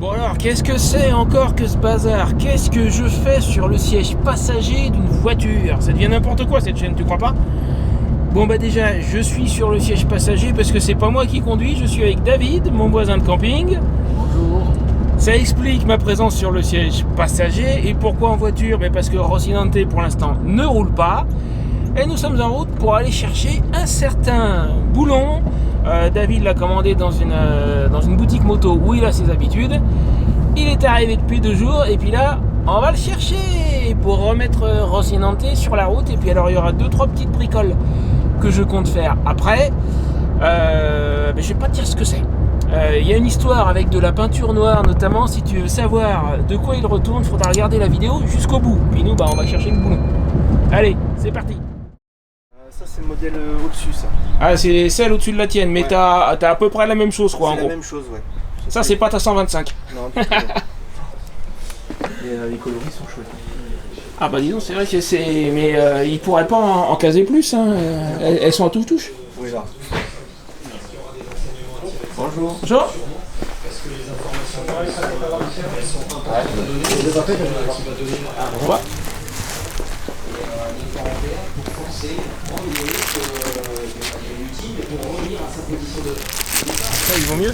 Bon alors, qu'est-ce que c'est encore que ce bazar? Qu'est-ce que je fais sur le siège passager d'une voiture? Ça devient n'importe quoi cette chaîne, tu crois pas? Bon bah déjà, je suis sur le siège passager parce que c'est pas moi qui conduis, je suis avec David, mon voisin de camping. Bonjour. Ça explique ma présence sur le siège passager. Et pourquoi en voiture? Mais parce que Rocinante pour l'instant ne roule pas. Et nous sommes en route pour aller chercher un certain boulon. David l'a commandé dans une boutique moto où il a ses habitudes. Il est arrivé depuis 2 jours et puis là, on va le chercher pour remettre Rocinante sur la route. Et puis alors il y aura 2-3 petites bricoles que je compte faire après. Mais je vais pas te dire ce que c'est. Il y a une histoire avec de la peinture noire notamment. Si tu veux savoir de quoi il retourne, il faudra regarder la vidéo jusqu'au bout. Puis nous, on va chercher le boulon. Allez, c'est parti. Ça c'est le modèle au-dessus ça. Ah, c'est celle au-dessus de la tienne, mais ouais. t'as à peu près la même chose quoi en C'est gros. la même chose, ouais. Ça c'est pas ta 125. Non, du tout. Et les coloris sont chouettes. Ah bah disons, c'est vrai que c'est... Mais ils pourraient pas en caser plus, hein. Elles sont à touche-touche. Oui, là. Bonjour. Bonjour. Au revoir. Ça, il vaut mieux.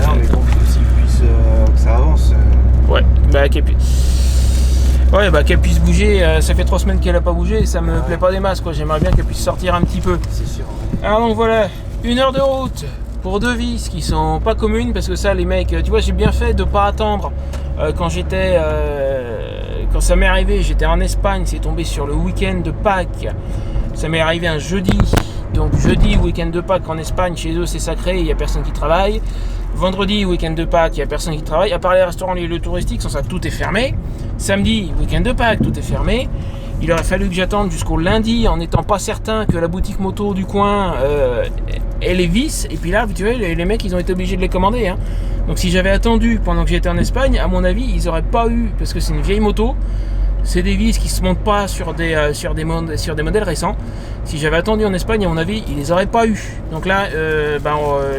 Non, mais bon, s'ils puissent que ça avance. Ouais, qu'elle puisse bouger. Ça fait 3 semaines qu'elle a pas bougé et ça me plaît pas des masses quoi. J'aimerais bien qu'elle puisse sortir un petit peu. C'est sûr. Alors donc voilà, 1 heure de route pour 2 vis qui sont pas communes parce que ça les mecs, tu vois, j'ai bien fait de pas attendre quand ça m'est arrivé, j'étais en Espagne, c'est tombé sur le week-end de Pâques. Ça m'est arrivé un jeudi. Donc jeudi, week-end de Pâques en Espagne, chez eux c'est sacré, il n'y a personne qui travaille. Vendredi, week-end de Pâques, il n'y a personne qui travaille. À part les restaurants, les lieux touristiques, sans ça, tout est fermé. Samedi, week-end de Pâques, tout est fermé. Il aurait fallu que j'attende jusqu'au lundi en n'étant pas certain que la boutique moto du coin ait les vis. Et puis là, tu vois, les mecs, ils ont été obligés de les commander. Hein. Donc si j'avais attendu pendant que j'étais en Espagne, à mon avis, ils n'auraient pas eu, parce que c'est une vieille moto. C'est des vis qui se montent pas sur des modèles récents. Si j'avais attendu en Espagne, à mon avis, ils les auraient pas eu. Donc là,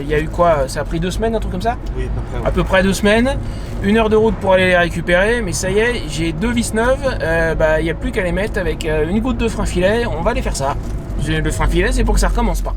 il y a eu quoi? Ça a pris 2 semaines, un truc comme ça? Oui, à peu près. Ouais. À peu près 2 semaines. 1 heure de route pour aller les récupérer. Mais ça y est, j'ai 2 vis neuves. Il n'y a plus qu'à les mettre avec une goutte de frein filet. On va aller faire ça. Le frein filet, c'est pour que ça recommence pas.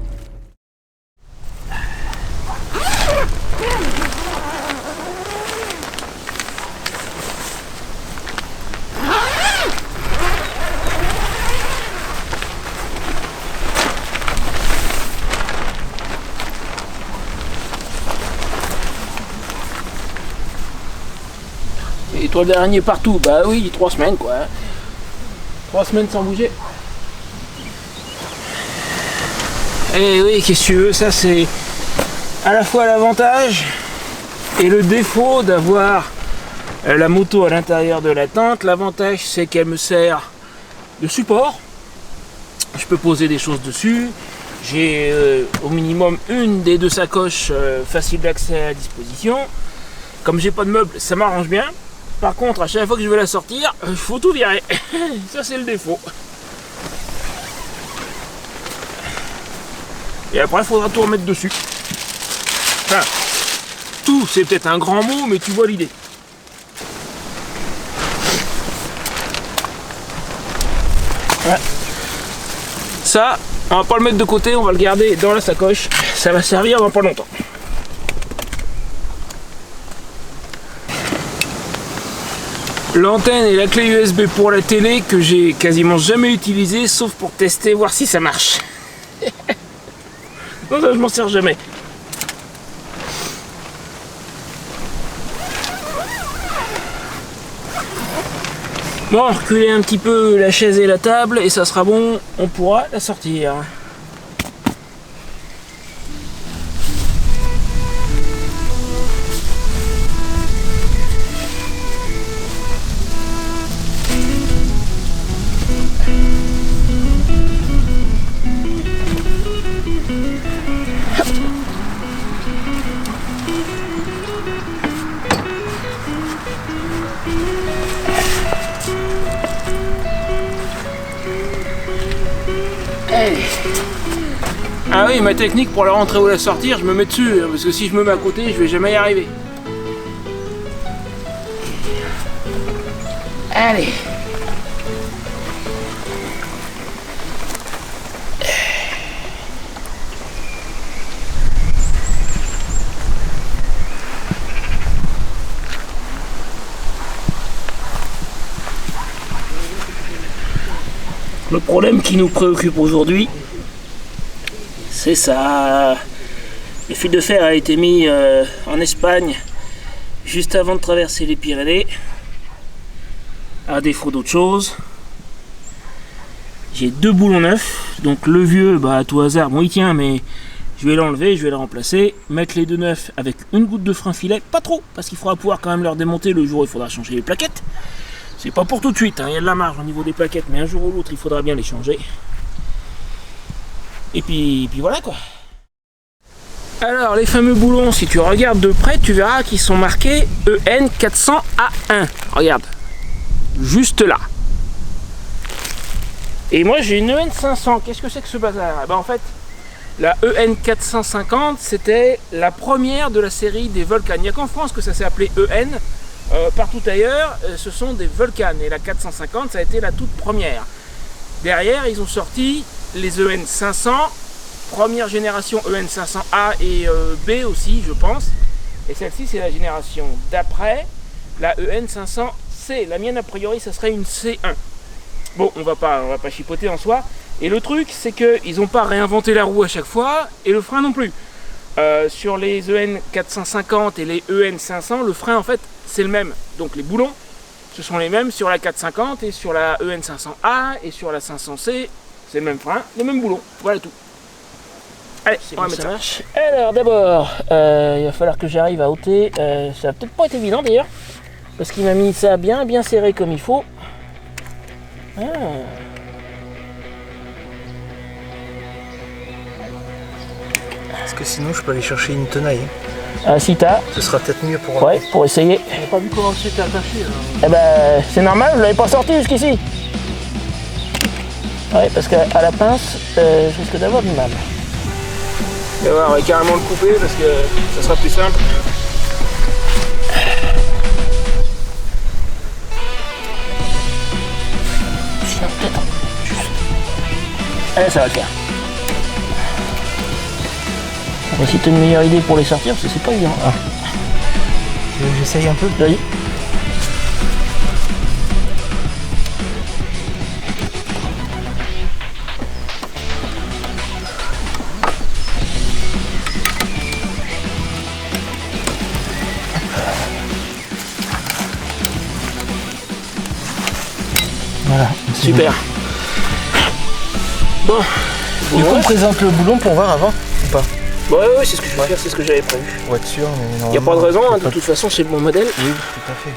Et toi le dernier partout? Bah oui, 3 semaines quoi. 3 semaines sans bouger. Et oui, qu'est-ce que tu veux, ça c'est à la fois l'avantage et le défaut d'avoir la moto à l'intérieur de la tente. L'avantage c'est qu'elle me sert de support. Je peux poser des choses dessus. J'ai au minimum une des 2 sacoches faciles d'accès à disposition. Comme j'ai pas de meubles, ça m'arrange bien. Par contre, à chaque fois que je vais la sortir, il faut tout virer. Ça, c'est le défaut. Et après, il faudra tout remettre dessus. Enfin, tout, c'est peut-être un grand mot, mais tu vois l'idée. Ouais. Ça, on va pas le mettre de côté, on va le garder dans la sacoche. Ça va servir dans pas longtemps. L'antenne et la clé USB pour la télé que j'ai quasiment jamais utilisée sauf pour tester, voir si ça marche. Non, ça je m'en sers jamais. Bon, on va reculer un petit peu la chaise et la table et ça sera bon, on pourra la sortir. Ah oui, ma technique pour la rentrer ou la sortir, je me mets dessus, parce que si je me mets à côté, je vais jamais y arriver. Allez. Le problème qui nous préoccupe aujourd'hui, c'est ça. Le fil de fer a été mis en Espagne juste avant de traverser les Pyrénées. À défaut d'autre chose, j'ai 2 boulons neufs. Donc le vieux, à tout hasard, bon il tient, mais je vais l'enlever, je vais le remplacer. Mettre les 2 neufs avec une goutte de frein filet, pas trop, parce qu'il faudra pouvoir quand même leur démonter le jour où il faudra changer les plaquettes. C'est pas pour tout de suite, il y a de la marge au niveau des plaquettes, mais un jour ou l'autre il faudra bien les changer. Et puis voilà quoi. Alors les fameux boulons, si tu regardes de près, tu verras qu'ils sont marqués EN400A1. Regarde, juste là. Et moi j'ai une EN500. Qu'est-ce que c'est que ce bazar? En fait, la EN450, c'était la première de la série des Vulcan. Il n'y a qu'en France que ça s'est appelé EN. Partout ailleurs, ce sont des Vulcan. Et la 450, ça a été la toute première. Derrière, ils ont sorti les EN500. Première génération EN500A et B aussi, je pense. Et celle-ci, c'est la génération d'après, la EN500C. La mienne, a priori, ça serait une C1. Bon, on va pas chipoter en soi. Et le truc, c'est qu'ils n'ont pas réinventé la roue à chaque fois, et le frein non plus. Sur les EN450 et les EN500, le frein, en fait, c'est le même. Donc les boulons, ce sont les mêmes sur la 450 et sur la EN500A et sur la 500C. C'est le même frein, les mêmes boulons. Voilà tout. Allez, on va mettre ça. Marche. Alors d'abord, il va falloir que j'arrive à ôter. Ça va peut-être pas être évident d'ailleurs, parce qu'il m'a mis ça bien serré comme il faut. Ah. Parce que sinon je peux aller chercher une tenaille. Ah si t'as. Ce sera peut-être mieux pour. Ouais, pour essayer. J'ai pas vu comment c'était attaché là. Eh ben c'est normal, je l'avais pas sorti jusqu'ici. Ouais, parce qu'à la pince, je risque d'avoir du mal. Et voilà, on va carrément le couper parce que ça sera plus simple. Sinon peut-être juste. Allez, ça va le faire. On va essayer de une meilleure idée pour les sortir parce que c'est pas évident. Ah. J'essaye un peu. Vas-y. Voilà. Super. Bon. Du coup, on présente le boulon pour voir avant ou pas? Ouais, c'est ce que je vais faire, c'est ce que j'avais prévu. Pour être sûr, mais non. Il n'y a pas de raison, hein, de toute façon, c'est le bon modèle. Oui, tout à fait.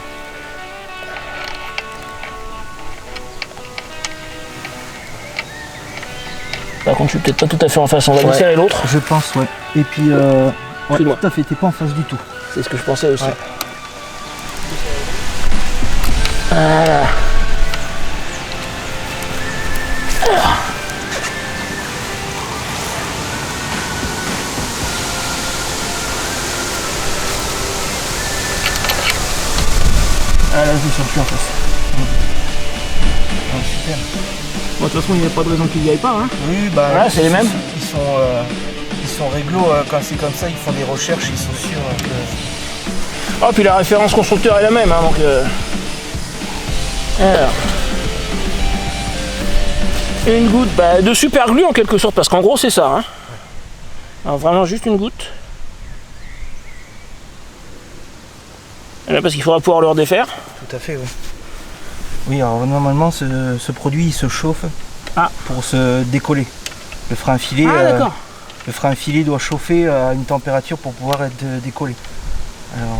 Par contre, je suis peut-être pas tout à fait en face, on va desserrer l'autre. Je pense, ouais. Et puis, ouais, tout à fait, t'es pas en face du tout. C'est ce que je pensais aussi. Ouais. Voilà. Ah là, je suis sorti en face. Ah, super. Bon, de toute façon, il n'y a pas de raison qu'il n'y aille pas. Hein. Oui, Voilà, c'est les mêmes. Ils sont réglo quand c'est comme ça, ils font des recherches, ils sont sûrs que. Oh, puis la référence constructeur est la même, hein, donc. Alors. Une goutte de super glue en quelque sorte, parce qu'en gros c'est ça. Hein. Alors vraiment juste une goutte. Et là, parce qu'il faudra pouvoir le redéfaire. Tout à fait, oui. Oui, alors normalement ce produit il se chauffe pour se décoller. Le frein à filet, le frein à filet doit chauffer à une température pour pouvoir être décollé. Alors,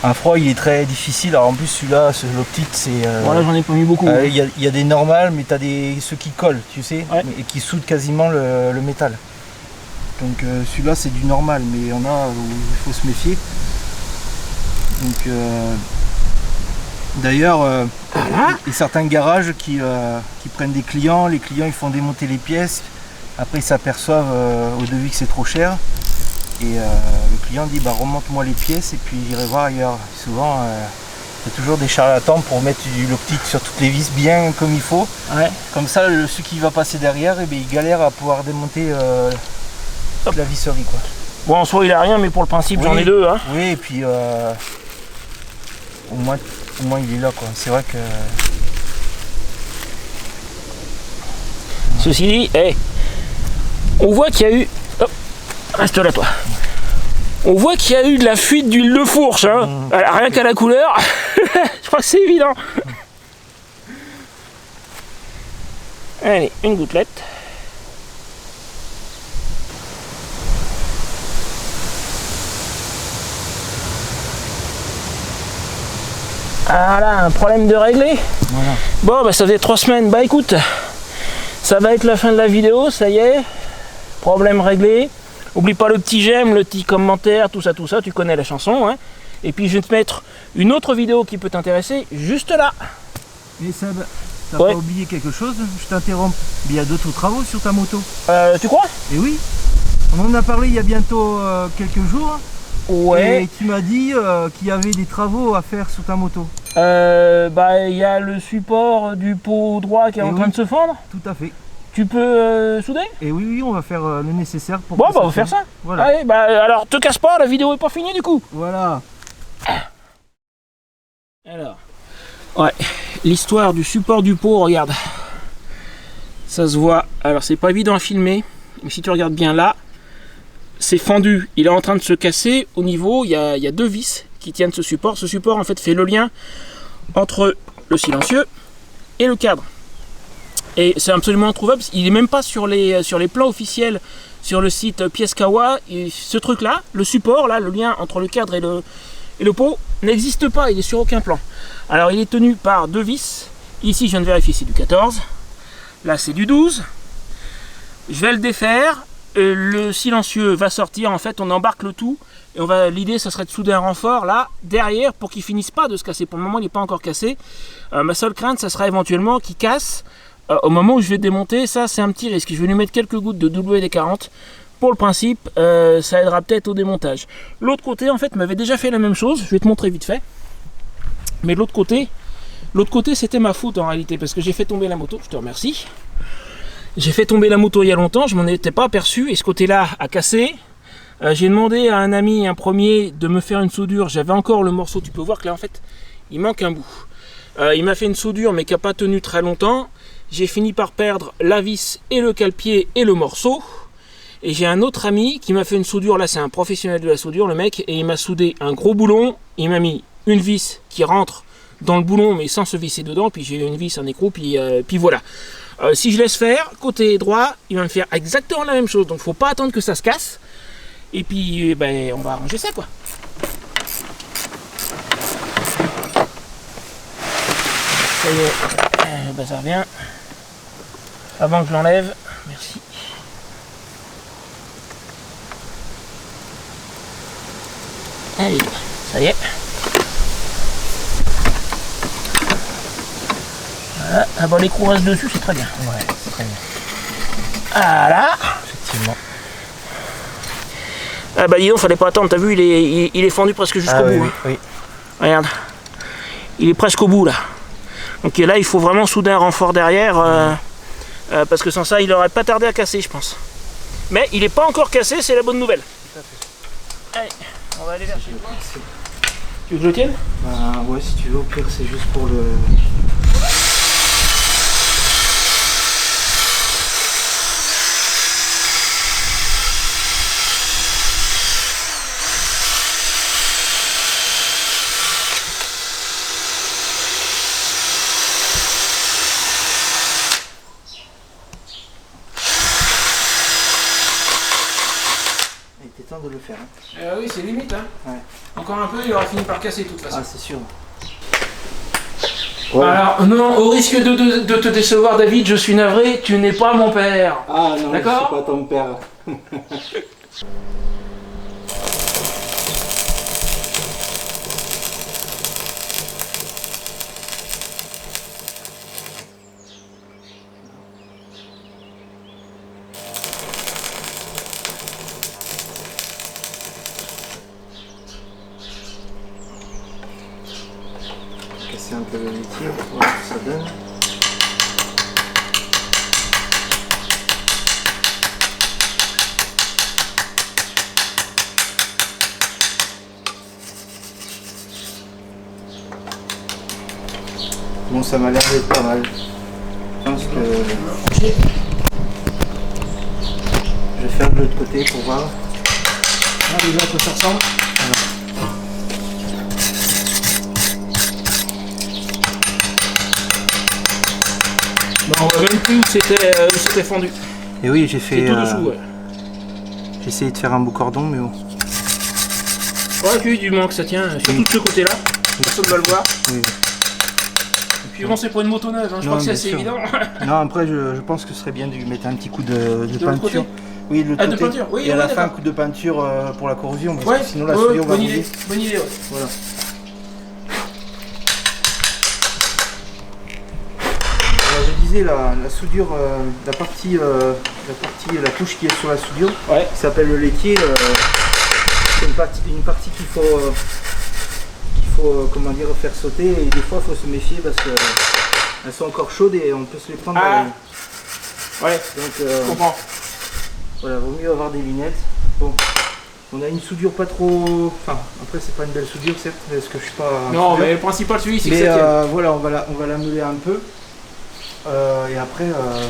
un froid il est très difficile, alors en plus celui-là, l'optique c'est... Voilà, j'en ai pas mis beaucoup. Il y a des normales, mais tu as ceux qui collent, tu sais, et qui soudent quasiment le métal. Donc celui-là c'est du normal, mais il y en a où il faut se méfier. Donc d'ailleurs, il y a certains garages qui prennent des clients, les clients ils font démonter les pièces, après ils s'aperçoivent au devis que c'est trop cher. Et le client dit remonte-moi les pièces et puis j'irai voir ailleurs. Souvent C'est toujours des charlatans pour mettre l'optique sur toutes les vis bien comme il faut. Ouais. Comme ça, celui qui va passer derrière, eh bien, il galère à pouvoir démonter la visserie, quoi. Bon, en soi, il a rien, mais pour le principe, j'en ai deux. Hein. Oui, et puis au moins il est là, quoi. C'est vrai que... Ceci dit, hey, on voit qu'il y a eu... Hop, reste là, toi. On voit qu'il y a eu de la fuite d'huile de fourche. Hein. Rien qu'à la couleur, je crois que c'est évident. Allez, une gouttelette. Voilà, un problème de régler. Voilà. Bon, bah ça faisait 3 semaines. Bah écoute, ça va être la fin de la vidéo, ça y est. Problème réglé. Oublie pas le petit j'aime, le petit commentaire, tout ça, tu connais la chanson. Hein. Et puis je vais te mettre une autre vidéo qui peut t'intéresser juste là. Mais Seb, t'as pas oublié quelque chose? Je t'interromps. Il y a d'autres travaux sur ta moto. Tu crois? Eh oui. On en a parlé il y a bientôt quelques jours. Ouais. Et tu m'as dit qu'il y avait des travaux à faire sur ta moto. Bah il y a le support du pot droit qui est en train de se fendre. Tout à fait. Tu peux souder? Et oui, on va faire le nécessaire pour... Bon, bah on va faire ça. Voilà. Allez, bah alors te casse pas, la vidéo est pas finie du coup. Voilà. Alors, ouais, l'histoire du support du pot, regarde. Ça se voit, alors c'est pas évident à filmer, mais si tu regardes bien là, c'est fendu, il est en train de se casser au niveau, il y a 2 vis qui tiennent ce support. Ce support en fait fait le lien entre le silencieux et le cadre. Et c'est absolument introuvable, il n'est même pas sur les plans officiels sur le site Pieskawa. Et ce truc là, le support là, le lien entre le cadre et le pot n'existe pas, il est sur aucun plan. Alors il est tenu par 2 vis, ici je viens de vérifier c'est du 14, là c'est du 12. Je vais le défaire, le silencieux va sortir, en fait on embarque le tout et l'idée ça serait de souder un renfort là derrière pour qu'il finisse pas de se casser. Pour le moment il n'est pas encore cassé. Ma seule crainte ça sera éventuellement qu'il casse au moment où je vais démonter. Ça c'est un petit risque, je vais lui mettre quelques gouttes de WD-40 pour le principe, ça aidera peut-être au démontage. L'autre côté en fait m'avait déjà fait la même chose, je vais te montrer vite fait. Mais de l'autre côté c'était ma faute en réalité, parce que j'ai fait tomber la moto, je te remercie. J'ai fait tomber la moto il y a longtemps, je m'en étais pas aperçu et ce côté-là a cassé. J'ai demandé à un ami, un premier, de me faire une soudure. J'avais encore le morceau, tu peux voir que là en fait il manque un bout. Il m'a fait une soudure mais qui n'a pas tenu très longtemps. J'ai fini par perdre la vis et le cale-pied et le morceau. Et j'ai un autre ami qui m'a fait une soudure, là c'est un professionnel de la soudure le mec, et il m'a soudé un gros boulon. Il m'a mis une vis qui rentre dans le boulon mais sans se visser dedans, puis j'ai une vis, un écrou, puis voilà. Si je laisse faire, côté droit, il va me faire exactement la même chose, donc faut pas attendre que ça se casse. Et puis ben, on va arranger ça quoi. Ça y est, ben, ça revient. Avant que je l'enlève, merci. Allez, ça y est. Voilà, ah bon, l'écrou reste dessus, c'est très bien. Ouais, c'est très bien. Voilà. Effectivement. Ah bah dis donc, fallait pas attendre, t'as vu, il est fendu presque jusqu'au bout. Oui, hein. oui. Regarde, il est presque au bout là. Donc là, il faut vraiment souder un renfort derrière, parce que sans ça, il aurait pas tardé à casser, je pense. Mais il n'est pas encore cassé, c'est la bonne nouvelle. Tout à fait. Allez, on va aller vers chez toi. Tu veux que je le tienne? Ouais, si tu veux, au pire, c'est juste pour le... Il était temps de le faire. Hein. Oui, c'est limite. Hein. Ouais. Encore un peu, il aura fini par casser de toute façon. Ah, c'est sûr. Ouais. Alors, non, au risque de te décevoir, David, je suis navré, tu n'es pas mon père. Ah non, je d'accord, suis pas ton père. passer un peu le laitier, voir ce que ça donne. Bon, ça m'a l'air d'être pas mal. Je pense que je vais faire de l'autre côté pour voir. Ah, déjà, à quoi ça ressemble. Voilà. Bah, on voit même plus où c'était fendu. Et oui, j'ai fait. C'est tout dessous, ouais. J'ai essayé de faire un beau cordon, mais bon. Ouais, puis du moins que ça tient, surtout de ce côté-là. Personne ne va le voir. Oui. Puis bon, c'est pour une moto neuve, hein. Je crois que c'est assez évident. Non, après, je pense que ce serait bien de lui mettre un petit coup de peinture. Oui, de l'autre côté. De peinture, oui. Et à la fin, un coup de peinture pour la corrosion, parce ouais. que sinon la soudure va bonne idée, bonne idée, ouais. Voilà. Alors, je disais, la soudure, la couche qui est sur la soudure, qui s'appelle le laitier, c'est une partie qu'il faut comment dire, faire sauter, et des fois il faut se méfier parce qu'elles sont encore chaudes et on peut se les prendre. Ouais, donc je comprends. Voilà, vaut mieux avoir des lunettes. Bon, on a une soudure pas trop. Enfin, après c'est pas une belle soudure certes, parce que je suis pas. Non, mais le principal celui c'est que ça tienne. Voilà, on va la meuler un peu. Et après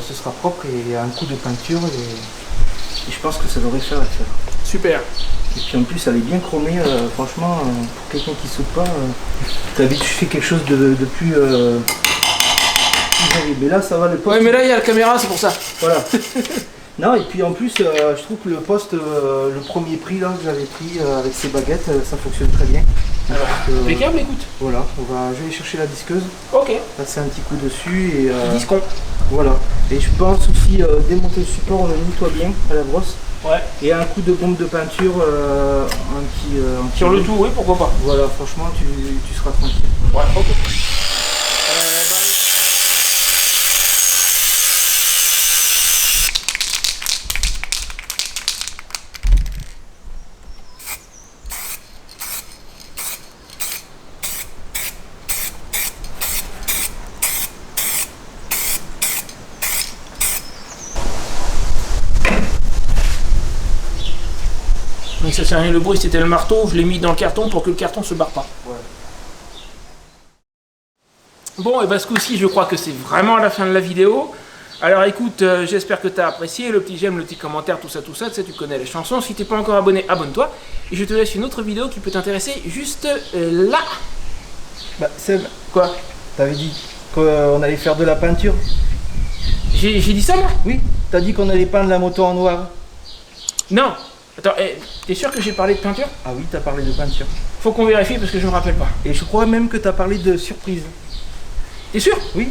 ce sera propre et un coup de peinture et je pense que ça devrait faire l'affaire. Super. Et puis en plus elle est bien chromée, franchement, pour quelqu'un qui saute pas, t'as vite fait quelque chose de plus horrible. Mais là ça va, le poste. Ouais, mais là il y a la caméra, c'est pour ça. Voilà. Non, et puis en plus je trouve que le poste, le premier prix là que j'avais pris avec ces baguettes, ça fonctionne très bien. Alors, les câbles, écoute. Voilà, je vais chercher la disqueuse. Ok. Passer un petit coup dessus et. Discon. Voilà. Et je pense aussi démonter le support, on le nettoie bien à la brosse. Ouais. Et un coup de bombe de peinture, sur le tout, oui, pourquoi pas. Voilà, franchement, tu seras tranquille. Ouais, ok. Donc ça sert à rien, le bruit c'était le marteau, je l'ai mis dans le carton pour que le carton se barre pas. Ouais. Bon, et bah ce coup-ci je crois que c'est vraiment la fin de la vidéo. Alors écoute, j'espère que tu as apprécié, le petit j'aime, le petit commentaire, tout ça, tu sais, tu connais les chansons. Si t'es pas encore abonné, abonne-toi. Et je te laisse une autre vidéo qui peut t'intéresser juste là. Bah Seb, quoi? T'avais dit qu'on allait faire de la peinture? J'ai dit ça moi? Oui, t'as dit qu'on allait peindre la moto en noir. Non. Attends, t'es sûr que j'ai parlé de peinture? Ah oui, t'as parlé de peinture. Faut qu'on vérifie parce que je me rappelle pas. Et je crois même que t'as parlé de surprise. T'es sûr? Oui.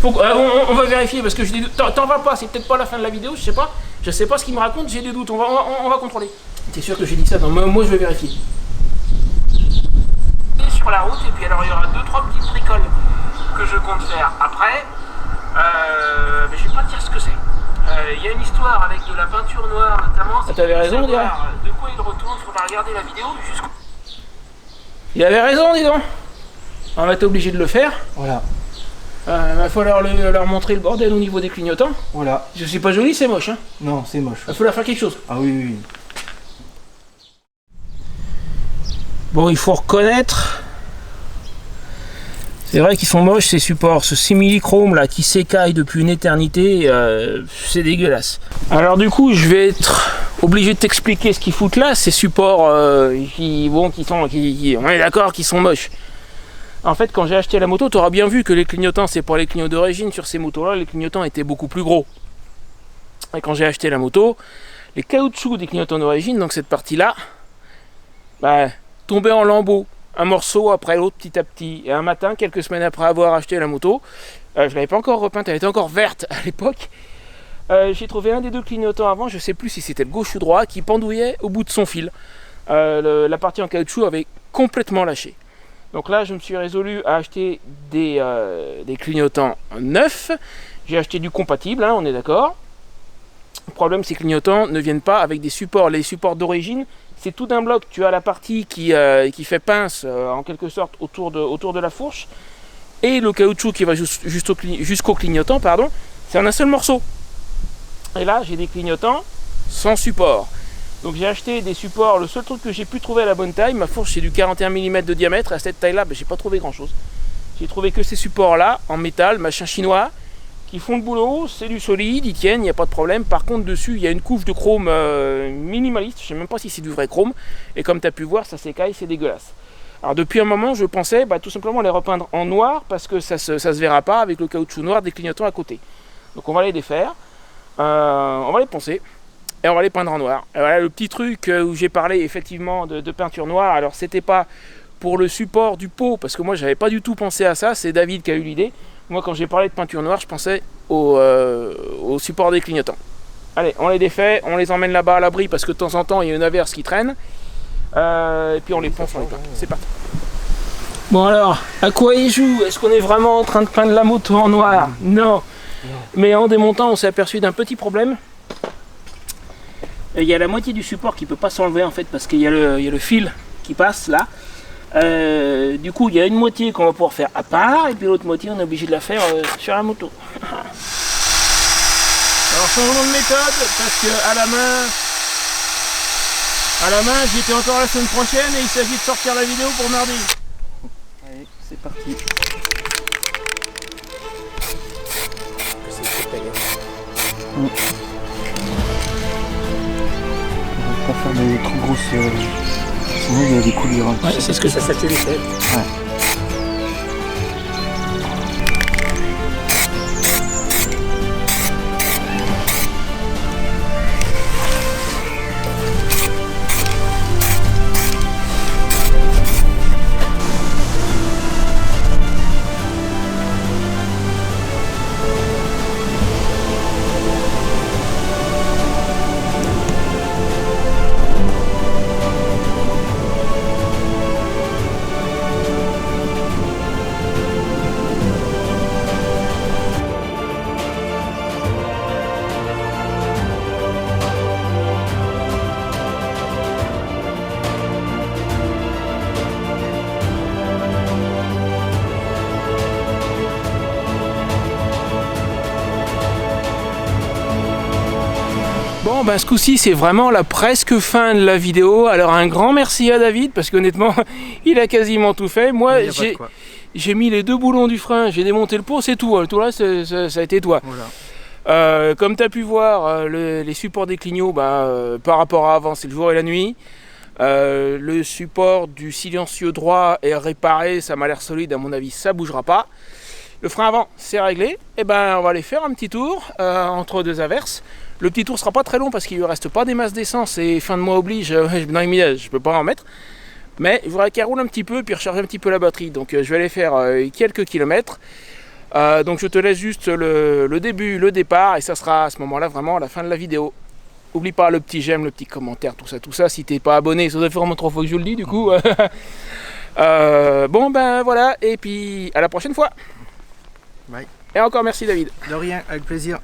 Faut on va vérifier parce que j'ai des doutes. T'en vas pas, c'est peut-être pas la fin de la vidéo, je sais pas. Je sais pas ce qu'il me raconte, j'ai des doutes, on va contrôler. T'es sûr que j'ai dit ça? Non, moi je vais vérifier. Sur la route, et puis alors il y aura 2-3 petites bricoles que je compte faire après. Mais je vais pas te dire ce que c'est. Il y a une histoire avec de la peinture noire notamment. T'avais raison, dis donc. De quoi il retourne, il faudra regarder la vidéo jusqu'au. Il avait raison, dis donc. On va être obligé de le faire. Voilà. Va falloir leur montrer le bordel au niveau des clignotants. Voilà. Je sais pas joli, c'est moche. Hein. Non, c'est moche. Va falloir faire quelque chose. Ah oui, oui. Bon, il faut reconnaître. C'est vrai qu'ils sont moches ces supports, ce simili-chrome là qui s'écaille depuis une éternité, c'est dégueulasse. Alors du coup je vais être obligé de t'expliquer ce qu'ils foutent là, ces supports on est d'accord, qui sont moches. En fait quand j'ai acheté la moto, tu auras bien vu que les clignotants, c'est pas les clignotants d'origine, sur ces motos là les clignotants étaient beaucoup plus gros. Et quand j'ai acheté la moto, les caoutchoucs des clignotants d'origine, donc cette partie là, tombaient en lambeaux. Un morceau après l'autre petit à petit. Et un matin, quelques semaines après avoir acheté la moto, je ne l'avais pas encore repeinte, elle était encore verte à l'époque. J'ai trouvé un des deux clignotants avant, je ne sais plus si c'était le gauche ou droit, qui pendouillait au bout de son fil. La partie en caoutchouc avait complètement lâché. Donc là, je me suis résolu à acheter des clignotants neufs. J'ai acheté du compatible, hein, on est d'accord. Le problème, c'est que les clignotants ne viennent pas avec des supports. Les supports d'origine, c'est tout d'un bloc. Tu as la partie qui fait pince en quelque sorte autour de la fourche. et le caoutchouc qui va jusqu'au clignotant, pardon, c'est en un seul morceau. Et là, j'ai des clignotants sans support. Donc j'ai acheté des supports, le seul truc que j'ai pu trouver à la bonne taille, ma fourche c'est du 41 mm de diamètre, et à cette taille là, j'ai pas trouvé grand chose. J'ai trouvé que ces supports là, en métal, machin chinois, qui font le boulot, c'est du solide, ils tiennent, il n'y a pas de problème. Par contre dessus, il y a une couche de chrome minimaliste, je sais même pas si c'est du vrai chrome, et comme tu as pu voir, ça s'écaille, c'est dégueulasse. Alors depuis un moment, je pensais tout simplement les repeindre en noir, parce que ça se verra pas avec le caoutchouc noir des clignotants à côté. Donc on va les défaire, on va les poncer. Et on va les peindre en noir. Et voilà le petit truc où j'ai parlé effectivement de peinture noire. Alors c'était pas pour le support du pot, parce que moi j'avais pas du tout pensé à ça, c'est David qui a eu l'idée. Moi quand j'ai parlé de peinture noire, je pensais au support des clignotants. Allez, on les défait, on les emmène là-bas à l'abri parce que de temps en temps il y a une averse qui traîne. Et puis on les ponce, on les peint. C'est parti. Bon alors, à quoi il joue? Est-ce qu'on est vraiment en train de peindre la moto en noir? Non. Mais en démontant, on s'est aperçu d'un petit problème. Il y a la moitié du support qui ne peut pas s'enlever en fait parce qu'il y a le fil qui passe là. Du coup il y a une moitié qu'on va pouvoir faire à part et puis l'autre moitié on est obligé de la faire sur la moto. Alors changeons de méthode parce que à la main j'y étais encore la semaine prochaine et il s'agit de sortir la vidéo pour mardi. Allez, c'est parti. Pas faire des trop grosses, sinon il y a des coulures. Hein. Ouais, c'est ce que ça fait. Ouais. Bon ben ce coup-ci c'est vraiment la presque fin de la vidéo. Alors un grand merci à David parce qu'honnêtement il a quasiment tout fait. Moi j'ai mis les deux boulons du frein, j'ai démonté le pot, c'est tout. Tout là ça a été toi. Voilà. Comme tu as pu voir, les supports des clignots par rapport à avant c'est le jour et la nuit. Le support du silencieux droit est réparé, ça m'a l'air solide, à mon avis ça bougera pas. Le frein avant c'est réglé, et ben on va aller faire un petit tour entre deux averses. Le petit tour sera pas très long parce qu'il ne lui reste pas des masses d'essence et fin de mois oblige, dans les middages je peux pas en mettre. Mais il faudra qu'elle roule un petit peu puis recharger un petit peu la batterie. Donc je vais aller faire quelques kilomètres. Donc je te laisse juste le début, le départ et ça sera à ce moment-là vraiment à la fin de la vidéo. N'oublie pas le petit j'aime, le petit commentaire, tout ça. Si t'es pas abonné, ça doit faire vraiment 3 fois que je le dis du coup. Bon ben voilà, et puis à la prochaine fois. Bye. Et encore merci David. De rien, avec plaisir.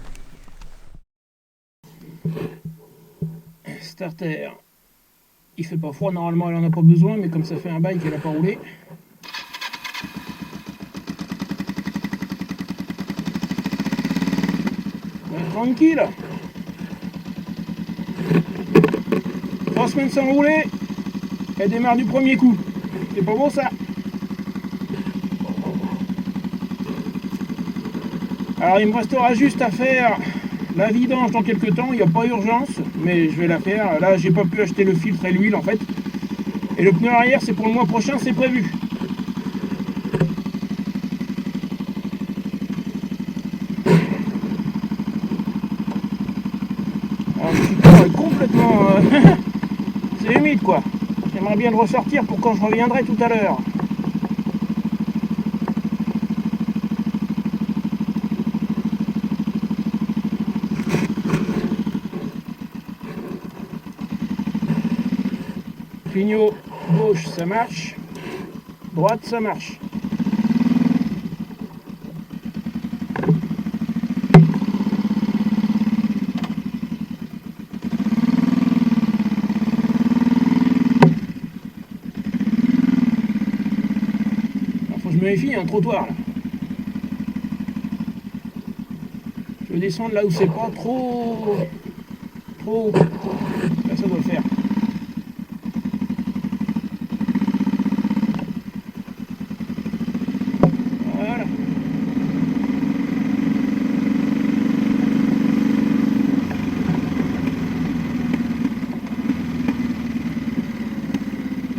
Starter, il fait pas froid, normalement elle en a pas besoin, mais comme ça fait un bail qu'elle a pas roulé. Tranquille. 3 semaines sans rouler, elle démarre du premier coup. C'est pas beau ça? Alors il me restera juste à faire la vidange dans quelques temps, il n'y a pas urgence, mais je vais la faire. Là j'ai pas pu acheter le filtre et l'huile en fait. Et le pneu arrière c'est pour le mois prochain, c'est prévu. Alors, le support est complètement... c'est humide quoi. J'aimerais bien le ressortir pour quand je reviendrai tout à l'heure. Clignot gauche ça marche, droite ça marche. Alors faut que je me méfie, il y a un trottoir là. peux descendre là où c'est pas trop haut. Là, ça doit le faire. Voilà.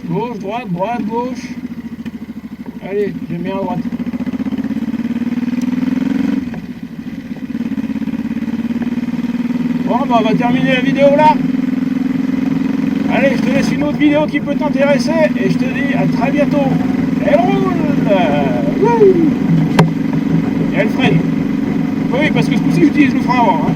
Gauche, droite, droite, gauche. Allez, je mets à droite. Bon, bah, on va terminer la vidéo là. Allez, je te laisse une autre vidéo qui peut t'intéresser et je te dis à très bientôt. Elle roule. Et elle freine. Oui, parce que ce coup-ci, j'utilise le frein avant. Hein.